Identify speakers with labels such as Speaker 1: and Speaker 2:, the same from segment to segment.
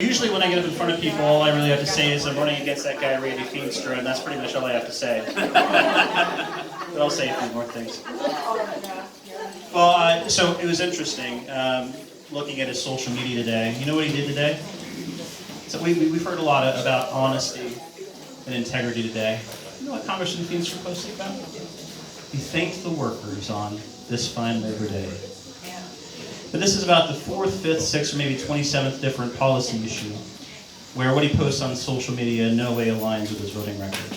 Speaker 1: Usually when I get up in front of people, all I really have to say is I'm running against that guy, Randy Feenstra, and that's pretty much all I have to say. But I'll say a few more things. Well, so it was interesting looking at his social media today. You know what he did today? So we've heard a lot about honesty and integrity today. You know what Congressman Feenstra posted about? He thanked the workers on this fine Labor Day. But this is about the 4th, 5th, 6th, or maybe 27th different policy issue where what he posts on social media in no way aligns with his voting record.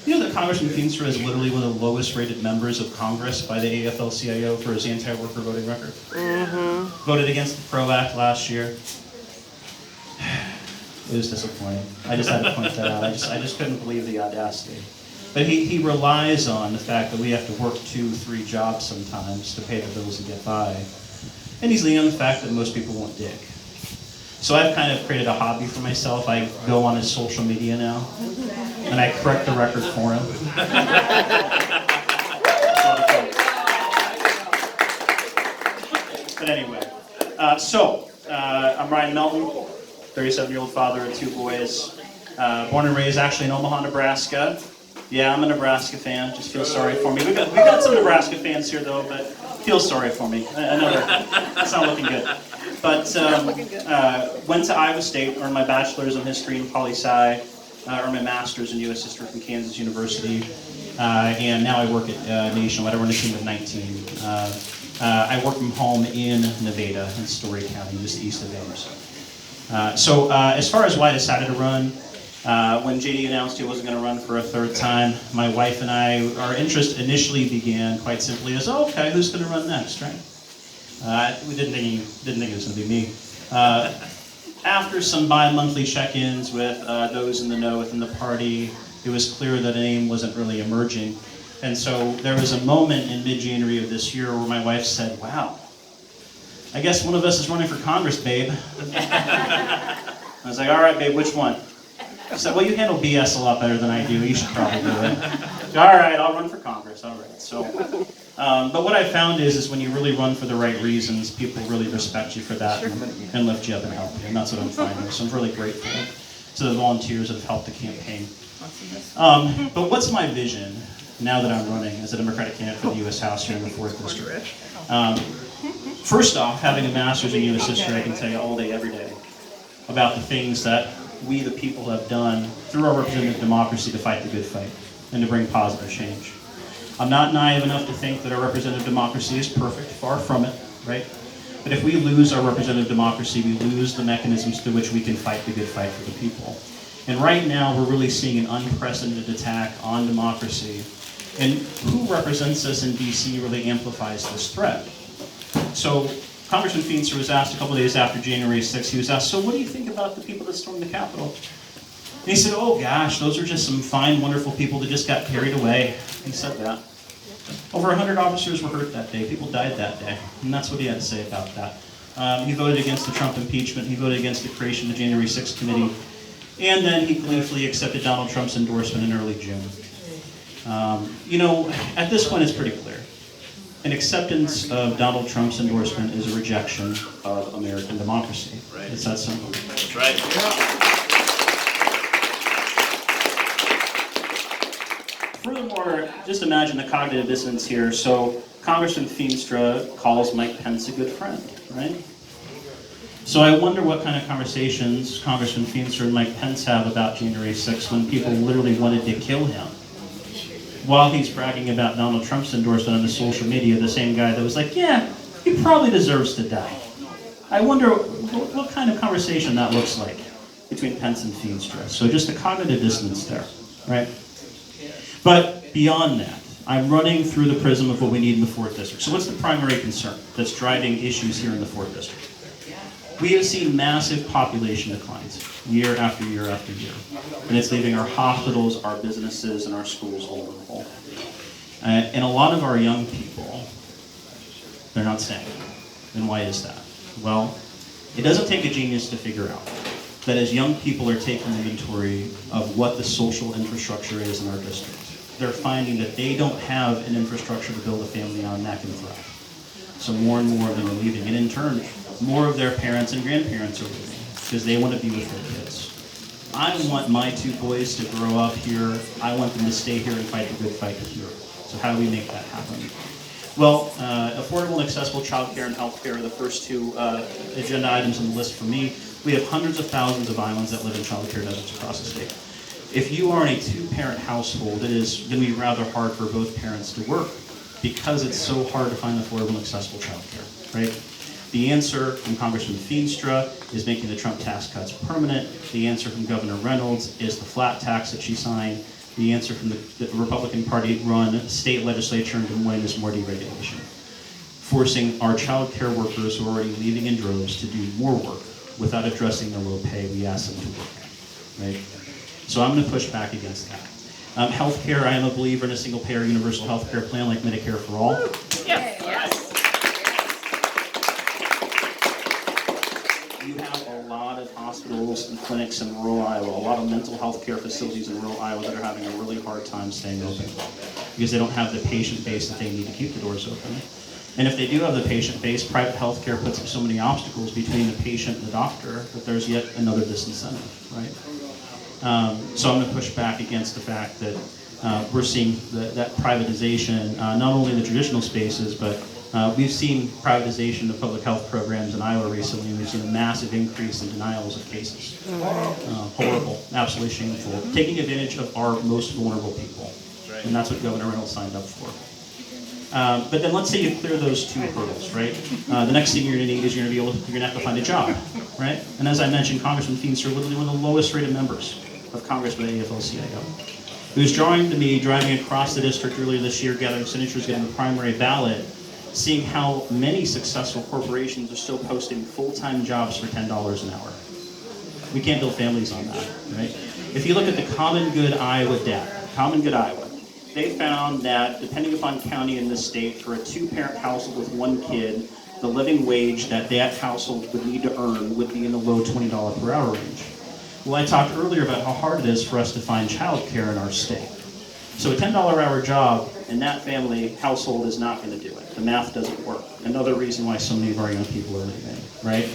Speaker 1: You know that Congressman Feenstra is literally one of the lowest rated members of Congress by the AFL-CIO for his anti-worker voting record? Mm-hmm. Voted against the PRO Act last year. It was disappointing. I just had to point that out. I just couldn't believe the audacity. But he relies on the fact that we have to work 2, 3 jobs sometimes to pay the bills and get by. And he's leaning on the fact that most people won't dig. So I've kind of created a hobby for myself. I go on his social media now, and I correct the record for him. But anyway, I'm Ryan Melton, 37-year-old father of 2 boys. Born and raised actually in Omaha, Nebraska. Yeah, I'm a Nebraska fan. Just feel sorry for me. We've got some Nebraska fans here, though, but feel sorry for me. I know that's not looking good. But went to Iowa State, earned my bachelor's in history and poli-sci, earned my master's in U.S. history from Kansas University, and now I work at Nationwide. I run a team of 19. I work from home in Nevada, in Story County, just east of Ames. So as far as why I decided to run, when JD announced he wasn't going to run for a 3rd time, my wife and I, our interest initially began quite simply as, oh, okay, who's going to run next, right? We didn't think it was going to be me. After some bi-monthly check-ins with those in the know within the party, it was clear that a name wasn't really emerging. And so there was a moment in mid-January of this year where my wife said, wow, I guess one of us is running for Congress, babe. I was like, all right, babe, which one? She said, well, you handle BS a lot better than I do. You should probably do it. All right, I'll run for Congress. All right. So, but what I found is when you really run for the right reasons, people really respect you for that and lift you up and help you. And that's what I'm finding. So I'm really grateful to the volunteers that have helped the campaign. But what's my vision now that I'm running as a Democratic candidate for the U.S. House here in the 4th District? First off, having a master's in U.S. history, I can tell you all day, every day about the things that we, the people, have done through our representative democracy to fight the good fight and to bring positive change. I'm not naive enough to think that our representative democracy is perfect, far from it, right? But if we lose our representative democracy, we lose the mechanisms through which we can fight the good fight for the people. And right now, we're really seeing an unprecedented attack on democracy. And who represents us in DC really amplifies this threat. So Congressman Feenstra was asked a couple days after January 6th, he was asked, so what do you think about the people that stormed the Capitol? And he said, oh gosh, those are just some fine, wonderful people that just got carried away. He said that. Over 100 officers were hurt that day. People died that day. And that's what he had to say about that. He voted against the Trump impeachment. He voted against the creation of the January 6th committee. And then he gleefully accepted Donald Trump's endorsement in early June. At this point, it's pretty clear. An acceptance of Donald Trump's endorsement is a rejection of American democracy. Right. It's that simple.
Speaker 2: That's right.
Speaker 1: Furthermore, just imagine the cognitive dissonance here. So Congressman Feenstra calls Mike Pence a good friend, right? So I wonder what kind of conversations Congressman Feenstra and Mike Pence have about January 6th when people literally wanted to kill him. While he's bragging about Donald Trump's endorsement on his social media, the same guy that was like, yeah, he probably deserves to die. I wonder what kind of conversation that looks like between Pence and Feenstra. So just a cognitive dissonance there, right? But beyond that, I'm running through the prism of what we need in the 4th District. So what's the primary concern that's driving issues here in the 4th District? We have seen massive population declines year after year after year. And it's leaving our hospitals, our businesses, and our schools vulnerable. And a lot of our young people, they're not staying. And why is that? Well, it doesn't take a genius to figure out that as young people are taking inventory of what the social infrastructure is in our district, they're finding that they don't have an infrastructure to build a family on that can thrive. So more and more of them are leaving. And in turn, more of their parents and grandparents are leaving. because they want to be with their kids. I want my two boys to grow up here. I want them to stay here and fight the good fight here. So how do we make that happen? Well, affordable and accessible childcare and healthcare are the first two agenda items on the list for me. We have hundreds of thousands of islands that live in childcare deserts across the state. If you are in a two-parent household, it is going to be rather hard for both parents to work because it's so hard to find affordable and accessible childcare, right? The answer from Congressman Feenstra is making the Trump tax cuts permanent. The answer from Governor Reynolds is the flat tax that she signed. The answer from the Republican Party-run state legislature in Des Moines is more deregulation, forcing our child care workers who are already leaving in droves to do more work without addressing the low pay we ask them to work at, right? So I'm going to push back against that. Healthcare, I am a believer in a single-payer universal healthcare plan like Medicare for all.
Speaker 2: Yes.
Speaker 1: You have a lot of hospitals and clinics in rural Iowa, a lot of mental health care facilities in rural Iowa that are having a really hard time staying open because they don't have the patient base that they need to keep the doors open. And if they do have the patient base, private health care puts up so many obstacles between the patient and the doctor that there's yet another disincentive, right? So I'm going to push back against the fact that we're seeing that privatization, not only in the traditional spaces, but we've seen privatization of public health programs in Iowa recently, and we've seen a massive increase in denials of cases. Horrible, absolutely shameful. Taking advantage of our most vulnerable people. And that's what Governor Reynolds signed up for. But then let's say you clear those two hurdles, right? The next thing you're going to need is you're going to have to find a job, right? And as I mentioned, Congressman Feenstra, literally one of the lowest rated members of Congress by AFL-CIO. He was driving across the district earlier this year, gathering signatures, getting the primary ballot, seeing how many successful corporations are still posting full-time jobs for $10 an hour. We can't build families on that, right? If you look at the Common Good Iowa data, Common Good Iowa, they found that depending upon county in this state, for a two-parent household with one kid, the living wage that that household would need to earn would be in the low $20 per hour range. Well, I talked earlier about how hard it is for us to find childcare in our state. So a $10 hour job in that family household is not going to do it. The math doesn't work. Another reason why so many of our young people are leaving, right?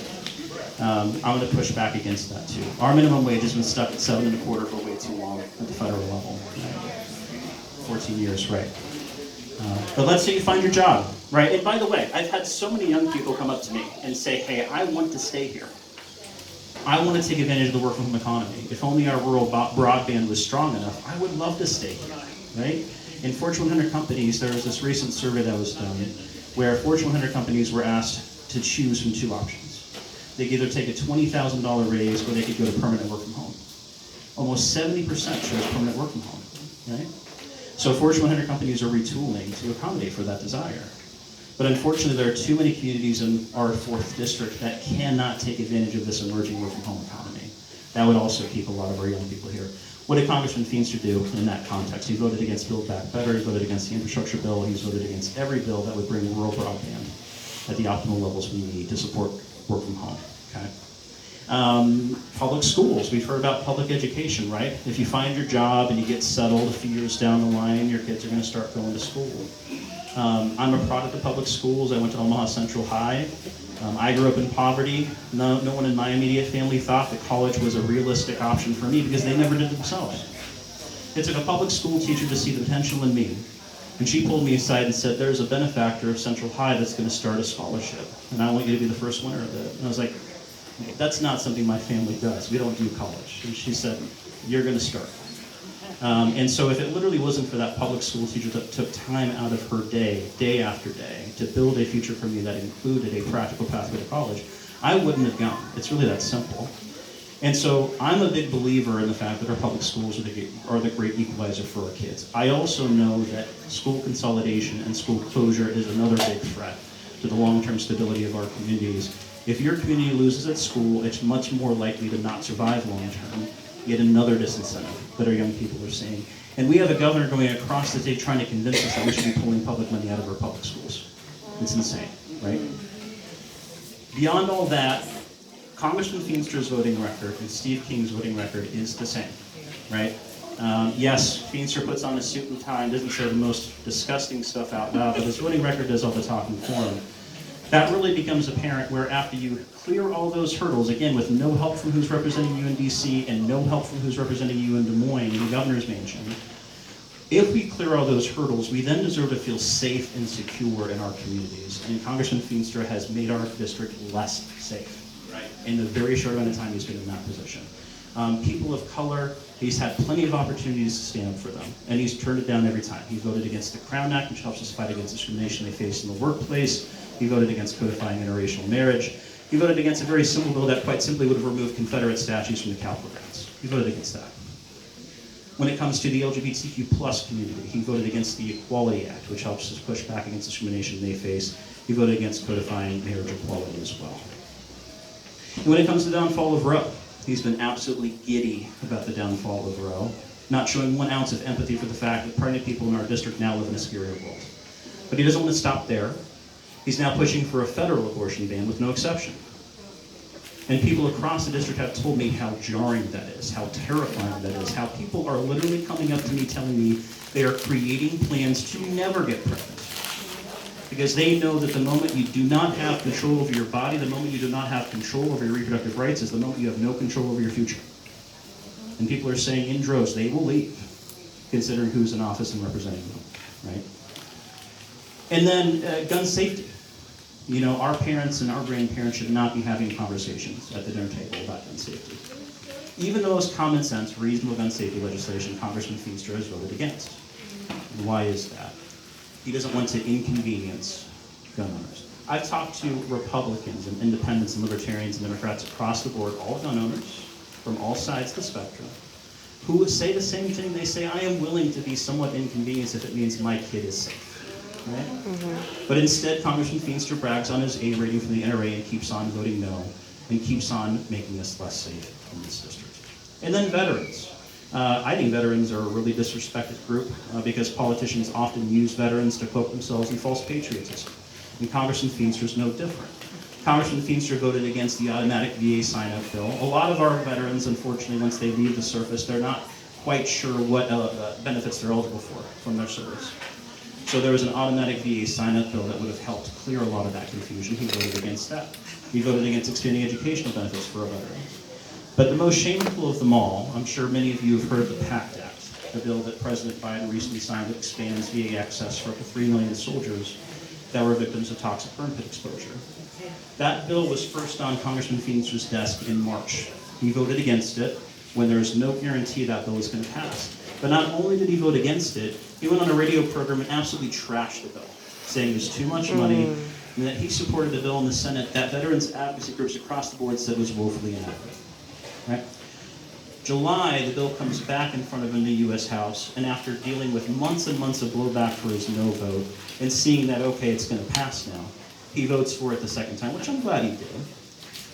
Speaker 1: I'm going to push back against that too. Our minimum wage has been stuck at $7.25 for way too long at the federal level. 14 years, right? But let's say you find your job, right? And by the way, I've had so many young people come up to me and say, hey, I want to stay here. I want to take advantage of the work from home economy. If only our rural broadband was strong enough, I would love to stay here, right? In Fortune 100 companies, there was this recent survey that was done where Fortune 100 companies were asked to choose from two options. They could either take a $20,000 raise or they could go to permanent work from home. Almost 70% chose permanent work from home, right? So Fortune 100 companies are retooling to accommodate for that desire. But unfortunately, there are too many communities in our 4th district that cannot take advantage of this emerging work from home economy. That would also keep a lot of our young people here. What did Congressman Feenstra do in that context? He voted against Build Back Better, he voted against the infrastructure bill, he's voted against every bill that would bring rural broadband at the optimal levels we need to support work from home, okay? Public schools, we've heard about public education, right? If you find your job and you get settled a few years down the line, your kids are gonna start going to school. I'm a product of public schools. I went to Omaha Central High. I grew up in poverty. No one in my immediate family thought that college was a realistic option for me because they never did it themselves. It took a public school teacher to see the potential in me. And she pulled me aside and said, there's a benefactor of Central High that's going to start a scholarship. And I want you to be the first winner of it. And I was like, that's not something my family does. We don't do college. And she said, you're going to start. And so if it literally wasn't for that public school teacher that took time out of her day after day, to build a future for me that included a practical pathway to college, I wouldn't have gone. It's really that simple. And so I'm a big believer in the fact that our public schools are the great equalizer for our kids. I also know that school consolidation and school closure is another big threat to the long-term stability of our communities. If your community loses at school, it's much more likely to not survive long-term. Yet another disincentive that our young people are seeing. And we have a governor going across the state trying to convince us that we should be pulling public money out of our public schools. It's insane, right? Beyond all that, Congressman Feenstra's voting record and Steve King's voting record is the same, right? Yes, Feenstra puts on a suit and tie and doesn't say the most disgusting stuff out loud, but his voting record does all the talking for him. That really becomes apparent where after you clear all those hurdles, again, with no help from who's representing you in DC and no help from who's representing you in Des Moines, in the governor's mansion, if we clear all those hurdles, we then deserve to feel safe and secure in our communities. And Congressman Feenstra has made our district less safe in the very short amount of time he's been in that position. People of color, he's had plenty of opportunities to stand up for them, and he's turned it down every time. He voted against the Crown Act, which helps us fight against discrimination they face in the workplace. He voted against codifying interracial marriage. He voted against a very simple bill that quite simply would have removed Confederate statues from the Capitol grounds. He voted against that. When it comes to the LGBTQ plus community, he voted against the Equality Act, which helps us push back against discrimination they face. He voted against codifying marriage equality as well. And when it comes to the downfall of Roe, he's been absolutely giddy about the downfall of Roe, not showing 1 ounce of empathy for the fact that pregnant people in our district now live in a scarier world. But he doesn't want to stop there. He's now pushing for a federal abortion ban with no exception. And people across the district have told me how jarring that is, how terrifying that is, how people are literally coming up to me telling me they are creating plans to never get pregnant. Because they know that the moment you do not have control over your body, the moment you do not have control over your reproductive rights, is the moment you have no control over your future. And people are saying in droves they will leave, considering who's in office and representing them, right? And then gun safety. You know, our parents and our grandparents should not be having conversations at the dinner table about gun safety. Even the most common sense, reasonable gun safety legislation, Congressman Feenstra has voted against. And why is that? He doesn't want to inconvenience gun owners. I've talked to Republicans and independents and libertarians and Democrats across the board, all gun owners from all sides of the spectrum, who would say the same thing. They say, I am willing to be somewhat inconvenienced if it means my kid is safe. Right? Mm-hmm. But instead, Congressman Feenstra brags on his A rating from the NRA and keeps on voting no, and keeps on making us less safe in this district. And then veterans. I think veterans are a really disrespected group because politicians often use veterans to cloak themselves in false patriotism. And Congressman Feenstra is no different. Congressman Feenstra voted against the automatic VA sign-up bill. A lot of our veterans, unfortunately, once they leave the service, they're not quite sure what benefits they're eligible for from their service. So there was an automatic VA sign-up bill that would have helped clear a lot of that confusion. He voted against that. He voted against expanding educational benefits for our veterans. But the most shameful of them all, I'm sure many of you have heard the PACT Act, the bill that President Biden recently signed that expands VA access for up to 3 million soldiers that were victims of toxic burn pit exposure. That bill was first on Congressman Feenstra's desk in March. He voted against it when there was no guarantee that bill was going to pass. But not only did he vote against it, he went on a radio program and absolutely trashed the bill, saying there's too much money, and that he supported the bill in the Senate that veterans advocacy groups across the board said was woefully inadequate. Right? July, the bill comes back in front of him in the U.S. House, and after dealing with months and months of blowback for his no vote, and seeing that, okay, it's going to pass now, he votes for it the second time, which I'm glad he did.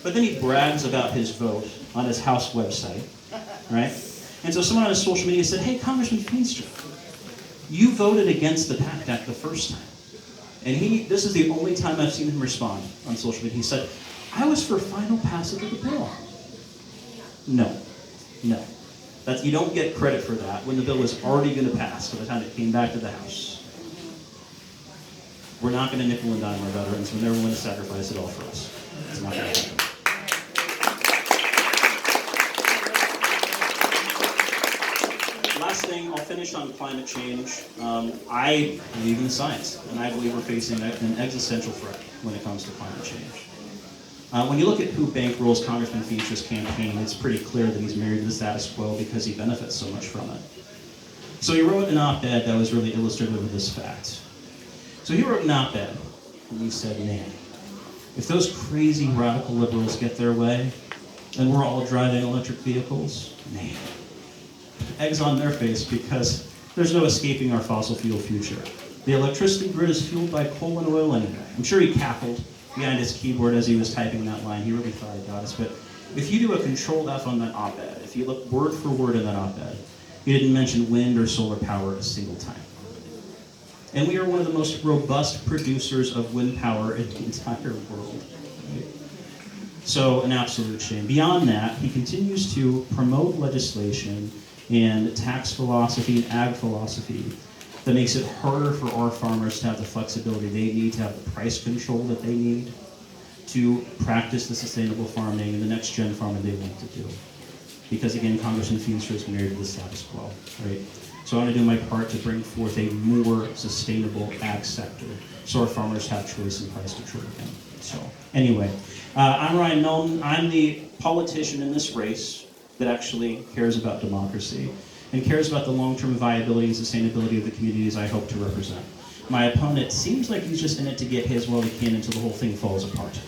Speaker 1: But then he brags about his vote on his House website, right? And so someone on his social media said, hey, Congressman Feenstra, you voted against the PACT Act the first time. And this is the only time I've seen him respond on social media. He said, I was for final passage of the bill. No. You don't get credit for that when the bill was already going to pass by the time it came back to the House. We're not going to nickel and dime our veterans. We're never going to sacrifice it all for us. It's not going to happen. Last thing, I'll finish on climate change. I believe in science, and I believe we're facing an existential threat when it comes to climate change. When you look at who bankrolls Congressman Feenstra's campaign, it's pretty clear that he's married to the status quo because he benefits so much from it. So he wrote an op-ed that was really illustrative of this fact. So he wrote an op-ed, and he said, man, if those crazy radical liberals get their way, and we're all driving electric vehicles, man, eggs on their face because there's no escaping our fossil fuel future. The electricity grid is fueled by coal and oil anyway. I'm sure he cackled behind his keyboard as he was typing that line. He really thought he got us. But if you do a Control F on that op-ed, if you look word for word in that op-ed, he didn't mention wind or solar power a single time. And we are one of the most robust producers of wind power in the entire world. So an absolute shame. Beyond that, he continues to promote legislation and tax philosophy and ag philosophy that makes it harder for our farmers to have the flexibility they need, to have the price control that they need, to practice the sustainable farming and the next gen farming they want to do. Because again, Congressman Feenstra is married to the status quo, right? So I want to do my part to bring forth a more sustainable ag sector so our farmers have choice and price control again. So anyway, I'm Ryan Melton. I'm the politician in this race that actually cares about democracy and cares about the long-term viability and sustainability of the communities I hope to represent. My opponent seems like he's just in it to get his while he can until the whole thing falls apart.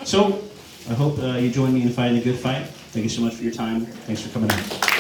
Speaker 1: So I hope you join me in fighting the good fight. Thank you so much for your time. Thanks for coming out.